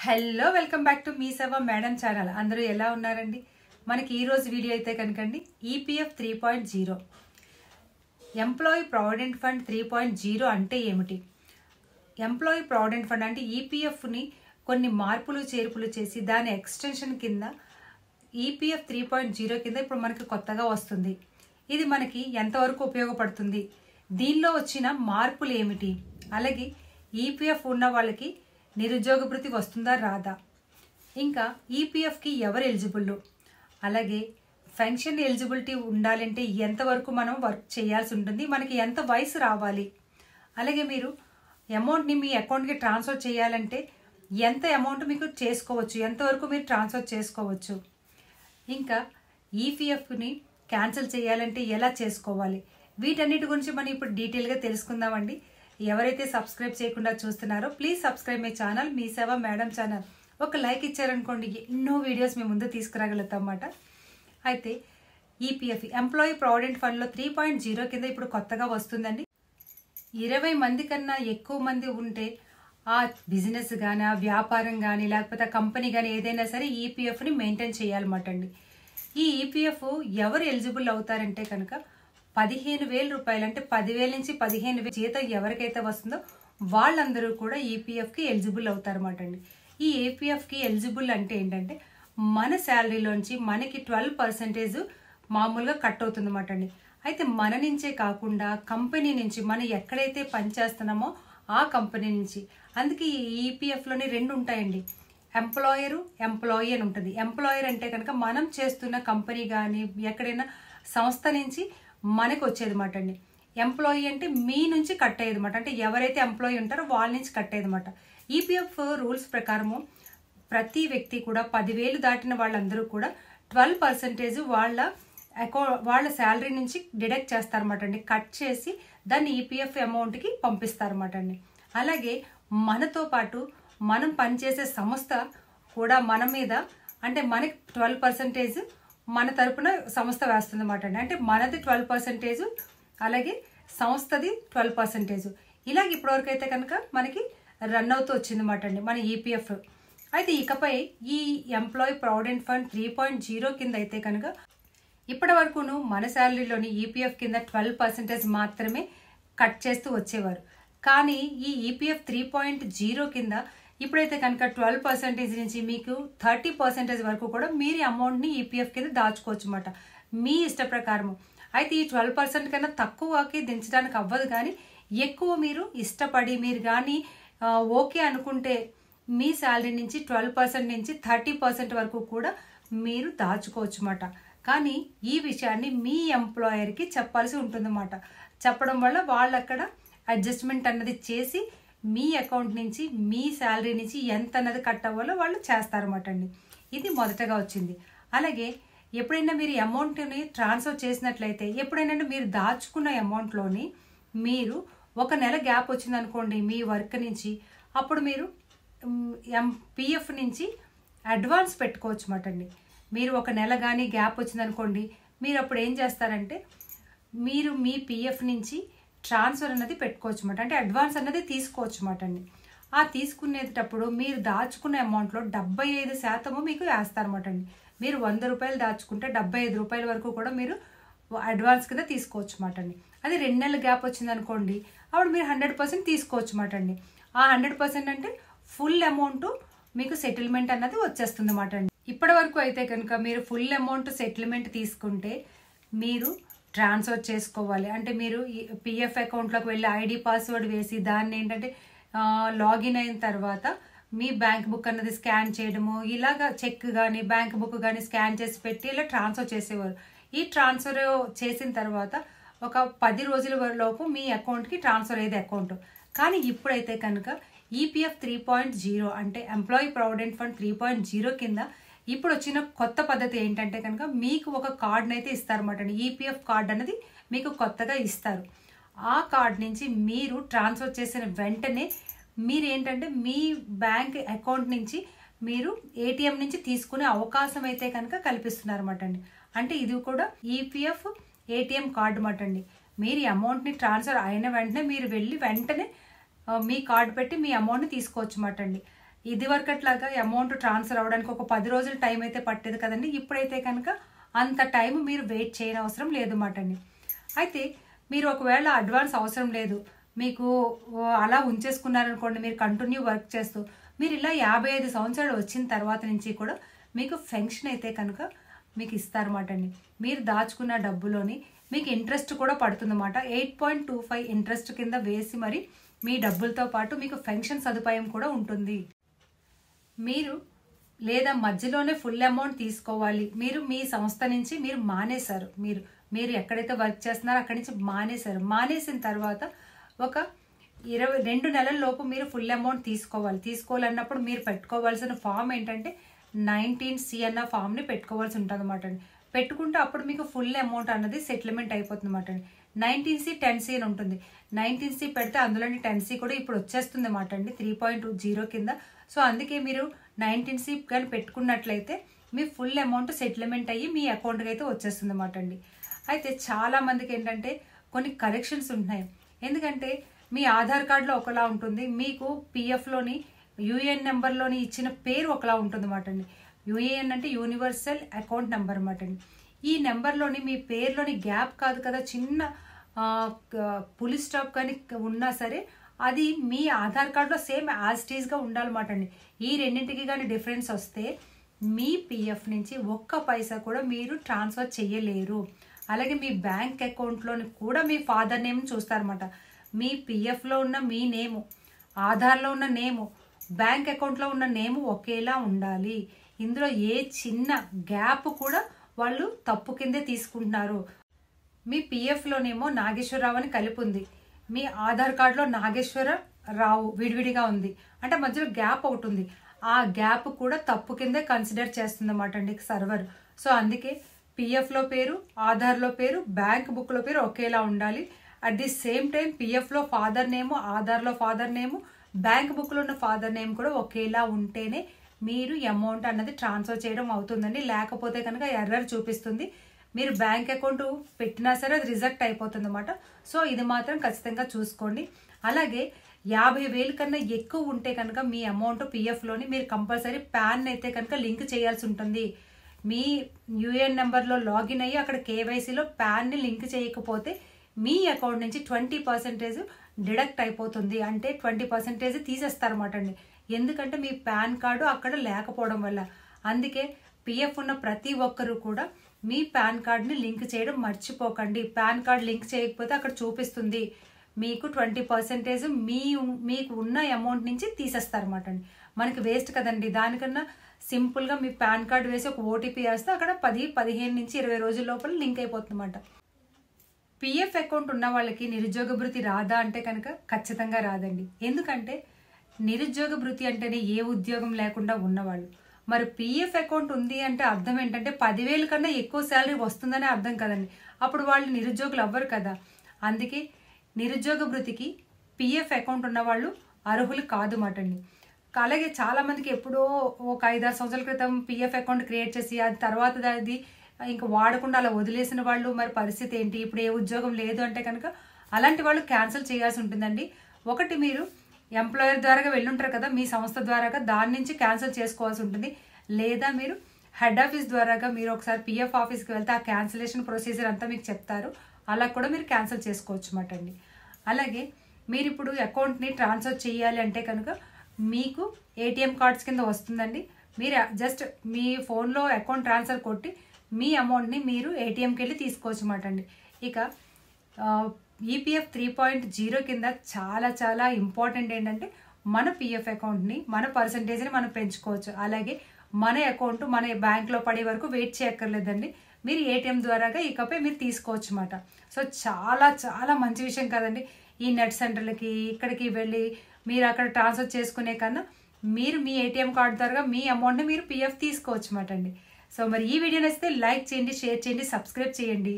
Hello welcome back to me సేవ madam channel. అందరూ ఎలా ఉన్నారండి? మనకి ఈరోజు వీడియో అయితే కనుకండి ఈపీఎఫ్ 3.0 ఎంప్లాయీ ప్రావిడెంట్ ఫండ్ 3.0 అంటే ఏమిటి? ఎంప్లాయీ ప్రావిడెంట్ ఫండ్ అంటే ఈపీఎఫ్ని కొన్ని మార్పులు చేర్పులు చేసి దాని ఎక్స్టెన్షన్ కింద ఈపీఎఫ్ 3.0 కింద ఇప్పుడు మనకి కొత్తగా వస్తుంది. ఇది మనకి ఎంతవరకు ఉపయోగపడుతుంది, దీనిలో వచ్చిన మార్పులు ఏమిటి, అలాగే ఈపీఎఫ్ ఉన్న వాళ్ళకి నిరుద్యోగ భృతి వస్తుందా రాదా, ఇంకా ఈపీఎఫ్కి ఎవరు ఎలిజిబుల్, అలాగే పెన్షన్ ఎలిజిబిలిటీ ఉండాలంటే ఎంతవరకు మనం వర్క్ చేయాల్సి ఉంటుంది, మనకి ఎంత వయసు రావాలి, అలాగే మీరు అమౌంట్ని మీ అకౌంట్కి ట్రాన్స్ఫర్ చేయాలంటే ఎంత అమౌంట్ మీకు చేసుకోవచ్చు, ఎంతవరకు మీరు ట్రాన్స్ఫర్ చేసుకోవచ్చు, ఇంకా ఈపీఎఫ్ని క్యాన్సిల్ చేయాలంటే ఎలా చేసుకోవాలి, వీటన్నిటి గురించి మనం ఇప్పుడు డీటెయిల్గా తెలుసుకుందామండి. ఎవరైతే సబ్స్క్రైబ్ చేయకుండా చూస్తున్నారో ప్లీజ్ సబ్స్క్రైబ్ మై ఛానల్ మీ సేవ మేడం ఛానల్. ఒక లైక్ ఇచ్చారనుకోండి ఎన్నో వీడియోస్ మేము ముందు తీసుకురాగలుగుతాం అన్నమాట. అయితే ఈపీఎఫ్ ఎంప్లాయీ ప్రావిడెంట్ ఫండ్లో 3.0 కింద ఇప్పుడు కొత్తగా వస్తుందండి. 20 మంది కన్నా ఎక్కువ మంది ఉంటే ఆ బిజినెస్ కానీ ఆ వ్యాపారం కానీ లేకపోతే ఆ కంపెనీ కానీ ఏదైనా సరే ఈపీఎఫ్ని మెయింటైన్ చేయాలన్నమాట అండి. ఈ ఈపీఎఫ్ ఎవరు ఎలిజిబుల్ అవుతారంటే కనుక 15,000 రూపాయలు అంటే 10,000 నుంచి 15,000 జీతం ఎవరికైతే వస్తుందో వాళ్ళందరూ కూడా ఈపీఎఫ్కి ఎలిజిబుల్ అవుతారన్నమాట అండి. ఈ ఈపీఎఫ్కి ఎలిజిబుల్ అంటే ఏంటంటే మన శాలరీలోంచి మనకి 12% మామూలుగా కట్ అవుతుంది అన్నమాట అండి. అయితే మన నుంచే కాకుండా కంపెనీ నుంచి మనం ఎక్కడైతే పనిచేస్తున్నామో ఆ కంపెనీ నుంచి. అందుకే ఈ ఈపీఎఫ్లోని 2 ఉంటాయండి, ఎంప్లాయరు ఎంప్లాయీ అని ఉంటుంది. ఎంప్లాయర్ అంటే కనుక మనం చేస్తున్న కంపెనీ కానీ ఎక్కడైనా సంస్థ నుంచి మనకు వచ్చేది మాట అండి. ఎంప్లాయీ అంటే మీ నుంచి కట్ అయ్యేది మాట, అంటే ఎవరైతే ఎంప్లాయీ ఉంటారో వాళ్ళ నుంచి కట్ అయ్యేది మాట. ఈపీఎఫ్ రూల్స్ ప్రకారము ప్రతి వ్యక్తి కూడా 10,000 దాటిన వాళ్ళందరూ కూడా 12% వాళ్ళ శాలరీ నుంచి డిడక్ట్ చేస్తారన్నమాట అండి. కట్ చేసి దాన్ని ఈపీఎఫ్ అమౌంట్కి పంపిస్తారన్నమాట అండి. అలాగే మనతో పాటు మనం పనిచేసే సంస్థ కూడా మన మీద అంటే మనకి 12% మన తరపున సంస్థ వేస్తుంది అన్నమాట అండి. అంటే మనది 12%, అలాగే సంస్థది 12%. ఇలాగ ఇప్పటివరకు అయితే కనుక మనకి రన్ అవుతూ వచ్చింది అన్నమాట అండి మన ఈపీఎఫ్. అయితే ఇకపై ఈ ఎంప్లాయీ ప్రావిడెంట్ ఫండ్ 3.0 కింద అయితే కనుక ఇప్పటి వరకును మన శాలరీలోని ఈపీఎఫ్ కింద 12% మాత్రమే కట్ చేస్తూ వచ్చేవారు. కానీ ఈ ఈపీఎఫ్ 3.0 కింద ఇప్పుడైతే కనుక 12% నుంచి మీకు 30% వరకు కూడా మీరు అమౌంట్ని ఈపీఎఫ్ కింద దాచుకోవచ్చు అన్నమాట మీ ఇష్ట ప్రకారము. అయితే ఈ 12% కన్నా తక్కువకి దించడానికి అవ్వదు, కానీ ఎక్కువ మీరు ఇష్టపడి మీరు కానీ ఓకే అనుకుంటే మీ శాలరీ నుంచి 12% నుంచి 30% వరకు కూడా మీరు దాచుకోవచ్చు అన్నమాట. కానీ ఈ విషయాన్ని మీ ఎంప్లాయర్కి చెప్పాల్సి ఉంటుందన్నమాట. చెప్పడం వల్ల వాళ్ళు అక్కడ అడ్జస్ట్మెంట్ అన్నది చేసి మీ అకౌంట్ నుంచి మీ శాలరీ నుంచి ఎంత అన్నది కట్ అవ్వాలో వాళ్ళు చేస్తారన్నమాట అండి. ఇది మొదటగా వచ్చింది. అలాగే ఎప్పుడైనా మీరు అమౌంట్ని ట్రాన్స్ఫర్ చేసినట్లయితే ఎప్పుడైనా మీరు దాచుకున్న అమౌంట్లోని మీరు ఒక నెల గ్యాప్ వచ్చిందనుకోండి మీ వర్క్ నుంచి, అప్పుడు మీరు పిఎఫ్ నుంచి అడ్వాన్స్ పెట్టుకోవచ్చు అన్నమాట అండి. మీరు ఒక నెల కానీ గ్యాప్ వచ్చిందనుకోండి, మీరు అప్పుడు ఏం చేస్తారంటే మీరు మీ పిఎఫ్ నుంచి ట్రాన్స్ఫర్ అన్నది పెట్టుకోవచ్చు అన్నమాట, అంటే అడ్వాన్స్ అన్నది తీసుకోవచ్చు అన్నమాట అండి. ఆ తీసుకునేటప్పుడు మీరు దాచుకున్న అమౌంట్లో 75% మీకు వేస్తారన్నమాట అండి. మీరు 100 రూపాయలు దాచుకుంటే 75 రూపాయల వరకు కూడా మీరు అడ్వాన్స్ కింద తీసుకోవచ్చు అన్నమాట అండి. అది 2 నెలల గ్యాప్ వచ్చింది అనుకోండి, అప్పుడు మీరు 100% తీసుకోవచ్చు అన్నమాట అండి. ఆ 100% అంటే ఫుల్ అమౌంట్ మీకు సెటిల్మెంట్ అన్నది వచ్చేస్తుంది అన్నమాట అండి. ఇప్పటి వరకు అయితే కనుక మీరు ఫుల్ అమౌంట్ సెటిల్మెంట్ తీసుకుంటే మీరు ట్రాన్స్ఫర్ చేసుకోవాలి. అంటే మీరు పిఎఫ్ అకౌంట్లోకి వెళ్ళి ఐడి పాస్వర్డ్ వేసి దాన్ని ఏంటంటే లాగిన్ అయిన తర్వాత మీ బ్యాంక్ బుక్ అన్నది స్కాన్ చేయడము, ఇలాగా చెక్ కానీ బ్యాంక్ బుక్ కానీ స్కాన్ చేసి పెట్టి ఇలా ట్రాన్స్ఫర్ చేసేవారు. ఈ ట్రాన్స్ఫర్ చేసిన తర్వాత ఒక 10 రోజుల లోపు మీ అకౌంట్కి ట్రాన్స్ఫర్ అయ్యేది అకౌంట్. కానీ ఇప్పుడైతే కనుక ఈపీఎఫ్ 3.0 అంటే ఎంప్లాయీ ప్రావిడెంట్ ఫండ్ 3.0 కింద ఇప్పుడు వచ్చిన కొత్త పద్ధతి ఏంటంటే కనుక మీకు ఒక కార్డుని అయితే ఇస్తారన్నమాట అండి. ఈపీఎఫ్ కార్డు అనేది మీకు కొత్తగా ఇస్తారు. ఆ కార్డు నుంచి మీరు ట్రాన్స్ఫర్ చేసిన వెంటనే మీరు ఏంటంటే మీ బ్యాంక్ అకౌంట్ నుంచి మీరు ఏటీఎం నుంచి తీసుకునే అవకాశం అయితే కనుక కల్పిస్తున్నారు అన్నమాట అండి. అంటే ఇది కూడా ఈపీఎఫ్ ఏటీఎం కార్డు అన్నమాట అండి. మీరు ఈ అమౌంట్ని ట్రాన్స్ఫర్ అయిన వెంటనే మీరు వెళ్ళి వెంటనే మీ కార్డు పెట్టి మీ అమౌంట్ని తీసుకోవచ్చు అన్నమాట అండి. ఇది వరకట్లాగా అమౌంట్ ట్రాన్స్ఫర్ అవ్వడానికి ఒక 10 రోజులు టైం అయితే పట్టేది కదండి. ఇప్పుడైతే కనుక అంత టైం మీరు వెయిట్ చేయని అవసరం లేదు మాట అండి. అయితే మీరు ఒకవేళ అడ్వాన్స్ అవసరం లేదు, మీకు అలా ఉంచేసుకున్నారనుకోండి, మీరు కంటిన్యూ వర్క్ చేస్తూ మీరు ఇలా 55 సంవత్సరాలు వచ్చిన తర్వాత నుంచి కూడా మీకు పెన్షన్ అయితే కనుక మీకు ఇస్తారన్నమాట అండి. మీరు దాచుకున్న డబ్బులోని మీకు ఇంట్రెస్ట్ కూడా పడుతుందన్నమాట. 8.25 ఇంట్రెస్ట్ కింద వేసి మరి మీ డబ్బులతో పాటు మీకు పెన్షన్ సదుపాయం కూడా ఉంటుంది. మీరు లేదా మధ్యలోనే ఫుల్ అమౌంట్ తీసుకోవాలి, మీరు మీ సంస్థ నుంచి మీరు మానేశారు, మీరు ఎక్కడైతే వర్క్ చేస్తున్నారో అక్కడి నుంచి మానేశారు, మానేసిన తర్వాత ఒక 22 నెలల లోపు మీరు ఫుల్ అమౌంట్ తీసుకోవాలన్నప్పుడు మీరు పెట్టుకోవాల్సిన ఫామ్ ఏంటంటే 19C అన్న ఫామ్ని పెట్టుకోవాల్సి ఉంటుంది అన్నమాట అండి. పెట్టుకుంటే అప్పుడు మీకు ఫుల్ అమౌంట్ అన్నది సెటిల్మెంట్ అయిపోతుంది అన్నమాట అండి. 19C 10C అని ఉంటుంది. 19C పెడితే అందులోని 10C కూడా ఇప్పుడు వచ్చేస్తుంది అన్నమాట అండి 3.20 కింద. సో అందుకే మీరు 19C కానీ పెట్టుకున్నట్లయితే మీ ఫుల్ అమౌంట్ సెటిల్మెంట్ అయ్యి మీ అకౌంట్కి అయితే వచ్చేస్తుంది అన్నమాట అండి. అయితే చాలా మందికి ఏంటంటే కొన్ని కరెక్షన్స్ ఉంటున్నాయి. ఎందుకంటే మీ ఆధార్ కార్డులో ఒకలా ఉంటుంది, మీకు పిఎఫ్లోని యూఏఎన్ నెంబర్లోని ఇచ్చిన పేరు ఒకలా ఉంటుంది అన్నమాట అండి. యూఏఎన్ అంటే యూనివర్సల్ అకౌంట్ నెంబర్ అన్నమాట అండి. ఈ నెంబర్లోని మీ పేరులోని గ్యాప్ కాదు కదా, చిన్న పులి స్టాప్ కానీ ఉన్నా సరే అది మీ ఆధార్ కార్డులో సేమ్ యాజ్ ఇట్ ఈస్గా ఉండాలన్నమాట అండి. ఈ రెండింటికి కానీ డిఫరెన్స్ వస్తే మీ పిఎఫ్ నుంచి ఒక్క పైసా కూడా మీరు ట్రాన్స్ఫర్ చేయలేరు. అలాగే మీ బ్యాంక్ అకౌంట్లోని కూడా మీ ఫాదర్ నేమ్ చూస్తారన్నమాట. మీ పిఎఫ్లో ఉన్న మీ నేము, ఆధార్లో ఉన్న నేము, బ్యాంక్ అకౌంట్లో ఉన్న నేము ఒకేలా ఉండాలి. ఇందులో ఏ చిన్న గ్యాప్ కూడా వాళ్ళు తప్పు కిందే తీసుకుంటున్నారు. మీ పిఎఫ్లోనేమో నాగేశ్వరరావు అని కలిపి ఉంది, మీ ఆధార్ కార్డులో నాగేశ్వరరావు విడివిడిగా ఉంది, అంటే మధ్యలో గ్యాప్ ఒకటి ఉంది. ఆ గ్యాప్ కూడా తప్పు కిందే కన్సిడర్ చేస్తుంది అన్నమాట అండి సర్వర్. సో అందుకే పిఎఫ్లో పేరు, ఆధార్లో పేరు, బ్యాంక్ బుక్లో పేరు ఒకేలా ఉండాలి. అట్ ది సేమ్ టైం పిఎఫ్లో ఫాదర్ నేము, ఆధార్లో ఫాదర్ నేము, బ్యాంక్ బుక్లో ఉన్న ఫాదర్ నేమ్ కూడా ఒకేలా ఉంటేనే మీరు అమౌంట్ అన్నది ట్రాన్స్ఫర్ చేయడం అవుతుందండి. లేకపోతే కనుక ఎర్రర్ చూపిస్తుంది. మీరు బ్యాంక్ అకౌంట్ పెట్టినా సరే అది రిజెక్ట్ అయిపోతుంది అన్నమాట. సో ఇది మాత్రం ఖచ్చితంగా చూసుకోండి. అలాగే 50,000 కన్నా ఎక్కువ ఉంటే కనుక మీ అమౌంట్ పిఎఫ్లోని మీరు కంపల్సరీ ప్యాన్ అయితే కనుక లింక్ చేయాల్సి ఉంటుంది. మీ యూఏఎన్ నెంబర్లో లాగిన్ అయ్యి అక్కడ కేవైసీలో ప్యాన్ని లింక్ చేయకపోతే మీ అకౌంట్ నుంచి 20% డిడక్ట్ అయిపోతుంది. అంటే 20% తీసేస్తారన్నమాట అండి. ఎందుకంటే మీ పాన్ కార్డు అక్కడ లేకపోవడం వల్ల. అందుకే పిఎఫ్ ఉన్న ప్రతి ఒక్కరూ కూడా మీ పాన్ కార్డ్ని లింక్ చేయడం మర్చిపోకండి. పాన్ కార్డ్ లింక్ చేయకపోతే అక్కడ చూపిస్తుంది మీకు 20% మీకు ఉన్న అమౌంట్ నుంచి తీసేస్తారన్నమాట అండి. మనకి వేస్ట్ కదండి. దానికన్నా సింపుల్గా మీ పాన్ కార్డ్ వేసి ఒక ఓటీపీ వేస్తే అక్కడ 15 నుంచి 20 రోజుల లోపల లింక్ అయిపోతుంది అన్నమాట. పిఎఫ్ అకౌంట్ ఉన్న వాళ్ళకి నిరుద్యోగ భృతి రాదా అంటే కనుక ఖచ్చితంగా రాదండి. ఎందుకంటే నిరుద్యోగ భృతి అంటేనే ఏ ఉద్యోగం లేకుండా ఉన్నవాళ్ళు. మరి పిఎఫ్ అకౌంట్ ఉంది అంటే అర్థం ఏంటంటే 10,000 కన్నా ఎక్కువ శాలరీ వస్తుందనే అర్థం కదండి. అప్పుడు వాళ్ళు నిరుద్యోగులు అవ్వరు కదా. అందుకే నిరుద్యోగ భృతికి పిఎఫ్ అకౌంట్ ఉన్న వాళ్ళు అర్హులు కాదు మాటండి. అలాగే చాలామందికి ఎప్పుడో ఒక 5-6 సంవత్సరాల క్రితం పిఎఫ్ అకౌంట్ క్రియేట్ చేసి అది తర్వాత అది ఇంకా వాడకుండా అలా వదిలేసిన వాళ్ళు మరి పరిస్థితి ఏంటి? ఇప్పుడు ఏ ఉద్యోగం లేదు అంటే కనుక అలాంటి వాళ్ళు క్యాన్సిల్ చేయాల్సి ఉంటుందండి. ఒకటి మీరు ఎంప్లాయర్ ద్వారాగా వెళ్ళుంటారు కదా, మీ సంస్థ ద్వారాగా దాని నుంచి క్యాన్సిల్ చేసుకోవాల్సి ఉంటుంది. లేదా మీరు హెడ్ ఆఫీస్ ద్వారాగా మీరు ఒకసారి పిఎఫ్ ఆఫీస్కి వెళ్తే ఆ క్యాన్సిలేషన్ ప్రొసీజర్ అంతా మీకు చెప్తారు. అలా కూడా మీరు క్యాన్సిల్ చేసుకోవచ్చు అన్నమాట అండి. అలాగే మీరు ఇప్పుడు అకౌంట్ని ట్రాన్స్ఫర్ చేయాలి అంటే కనుక మీకు ఏటీఎం కార్డ్స్ కింద వస్తుందండి. మీరు జస్ట్ మీ ఫోన్లో అకౌంట్ ట్రాన్స్ఫర్ కొట్టి మీ అమౌంట్ని మీరు ఏటీఎంకి వెళ్ళి తీసుకోవచ్చు అన్నమాట అండి. ఇక ఈపీఎఫ్ 3.0 కింద చాలా చాలా ఇంపార్టెంట్ ఏంటంటే మన పిఎఫ్ అకౌంట్ని మన పర్సంటేజ్ని మనం పెంచుకోవచ్చు. అలాగే మన అకౌంట్ మన బ్యాంక్లో పడే వరకు వెయిట్ చేయక్కర్లేదండి. మీరు ఏటీఎం ద్వారాగా ఇకపై మీరు తీసుకోవచ్చు అన్నమాట. సో చాలా చాలా మంచి విషయం కదండి. ఈ నెట్ సెంటర్లకి ఇక్కడికి వెళ్ళి మీరు అక్కడ ట్రాన్స్ఫర్ చేసుకునే కన్నా మీరు మీ ఏటీఎం కార్డు ద్వారా మీ అమౌంట్ని మీరు పిఎఫ్ తీసుకోవచ్చు అన్నమాట అండి. సో మరి ఈ వీడియో నచ్చితే లైక్ చేయండి, షేర్ చేయండి, సబ్స్క్రైబ్ చేయండి.